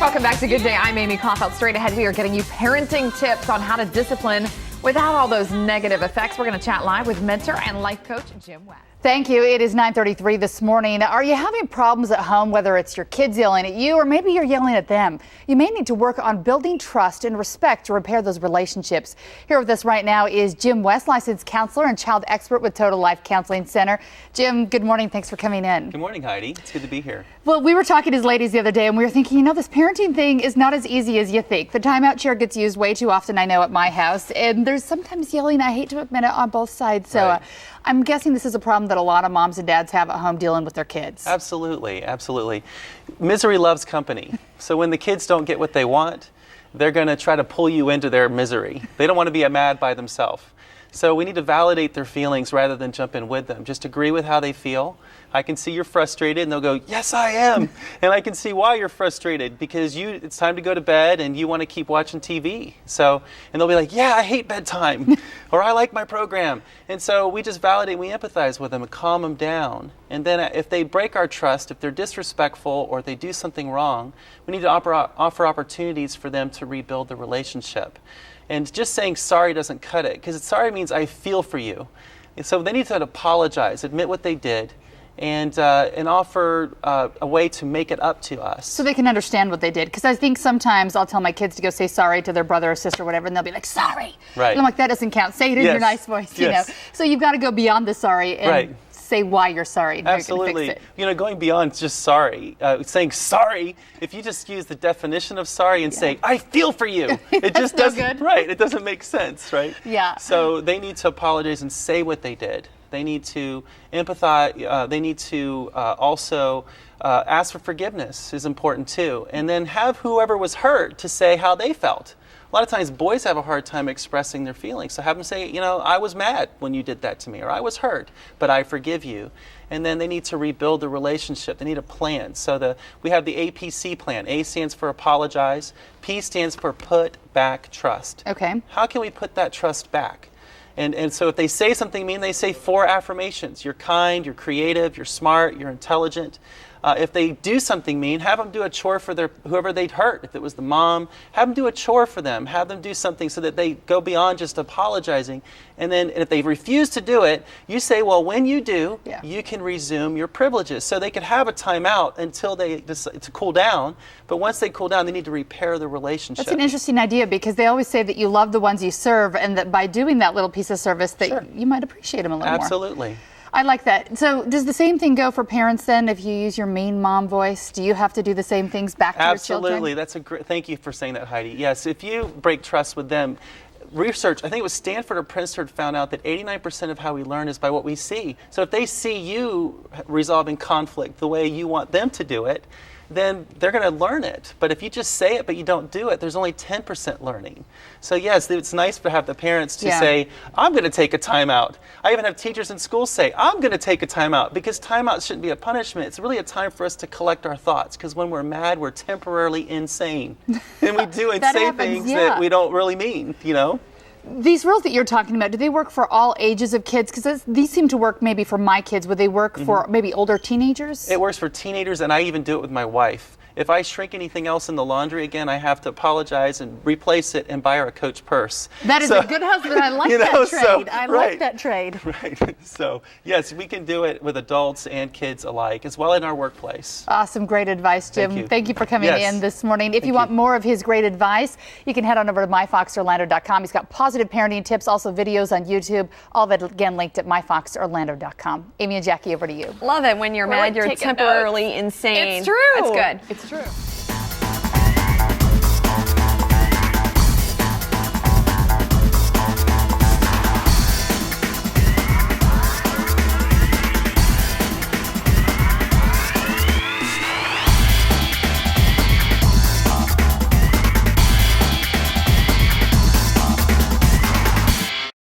Welcome back to Good Day. I'm Amy Kaufeld. Straight ahead, we are getting you parenting tips on how to discipline without all those negative effects. We're going to chat live with mentor and life coach Jim West. Thank you. It is 9:33 this morning. Are you having problems at home, whether it's your kids yelling at you or maybe you're yelling at them? You may need to work on building trust and respect to repair those relationships. Here with us right now is Jim West, licensed counselor and child expert with Total Life Counseling Center. Jim, good morning. Thanks for coming in. Good morning, Heidi. It's good to be here. Well, we were talking as ladies the other day and we were thinking, this parenting thing is not as easy as you think. The timeout chair gets used way too often, I know, at my house, and there's sometimes yelling, I hate to admit it, on both sides. So Right. I'm guessing this is a problem that a lot of moms and dads have at home dealing with their kids. Absolutely, absolutely. Misery loves company. So when the kids don't get what they want, they're going to try to pull you into their misery. They don't want to be mad by themselves. So we need to validate their feelings rather than jump in with them. Just agree with how they feel. I can see you're frustrated, and they'll go, yes, I am. And I can see why you're frustrated, because it's time to go to bed and you want to keep watching TV. And they'll be like, yeah, I hate bedtime, or I like my program. And so we just validate, we empathize with them and calm them down. And then if they break our trust, if they're disrespectful or they do something wrong, we need to offer opportunities for them to rebuild the relationship. And just saying sorry doesn't cut it, because sorry means I feel for you. And so they need to apologize, admit what they did, and offer a way to make it up to us. So they can understand what they did. Because I think sometimes I'll tell my kids to go say sorry to their brother or sister or whatever, and they'll be like, sorry. Right. And I'm like, that doesn't count. Say it in your nice voice, you know. So you've got to go beyond the sorry and say why you're sorry. And Absolutely. How you're gonna fix it. Going beyond just sorry, saying sorry, if you just use the definition of sorry and say, I feel for you, it just doesn't, good. Right, it doesn't make sense, right? Yeah. So they need to apologize and say what they did. They need to empathize. They need to also ask for forgiveness is important too. And then have whoever was hurt to say how they felt. A lot of times boys have a hard time expressing their feelings. So have them say, I was mad when you did that to me, or I was hurt, but I forgive you. And then they need to rebuild the relationship. They need a plan. So we have the APC plan. A stands for apologize. P stands for put back trust. Okay. How can we put that trust back? And so if they say something mean, they say 4 affirmations. You're kind, you're creative, you're smart, you're intelligent. If they do something mean, have them do a chore for whoever they'd hurt. If it was the mom, have them do a chore for them. Have them do something so that they go beyond just apologizing. And then if they refuse to do it, you say, well, when you do, you can resume your privileges. So they could have a timeout until they decide to cool down. But once they cool down, they need to repair the relationship. That's an interesting idea, because they always say that you love the ones you serve, and that by doing that little piece of service that you might appreciate them a little more. Absolutely. I like that. So does the same thing go for parents then? If you use your mean mom voice, do you have to do the same things back to your children? Absolutely. That's a great, thank you for saying that, Heidi. Yes, if you break trust with them, research, I think it was Stanford or Princeton, found out that 89% of how we learn is by what we see. So if they see you resolving conflict the way you want them to do it, then they're going to learn it. But if you just say it but you don't do it, there's only 10% learning. So yes, it's nice to have the parents to say, I'm going to take a timeout. I even have teachers in schools say, I'm going to take a timeout, because timeout shouldn't be a punishment. It's really a time for us to collect our thoughts, because when we're mad, we're temporarily insane. And we do and say things that we don't really mean, These rules that you're talking about, do they work for all ages of kids? Because these seem to work maybe for my kids. Would they work for maybe older teenagers? It works for teenagers, and I even do it with my wife. If I shrink anything else in the laundry again, I have to apologize and replace it and buy her a Coach purse. That is a good husband. I like that trade. I like that trade. Right. So, yes, we can do it with adults and kids alike, as well in our workplace. Awesome. Great advice, Jim. Thank you for coming in this morning. If you want more of his great advice, you can head on over to myfoxorlando.com. He's got positive parenting tips, also videos on YouTube. All of it, again, linked at myfoxorlando.com. Amy and Jackie, over to you. Love it. When you're mad, you're temporarily insane. It's true. That's good. It's true.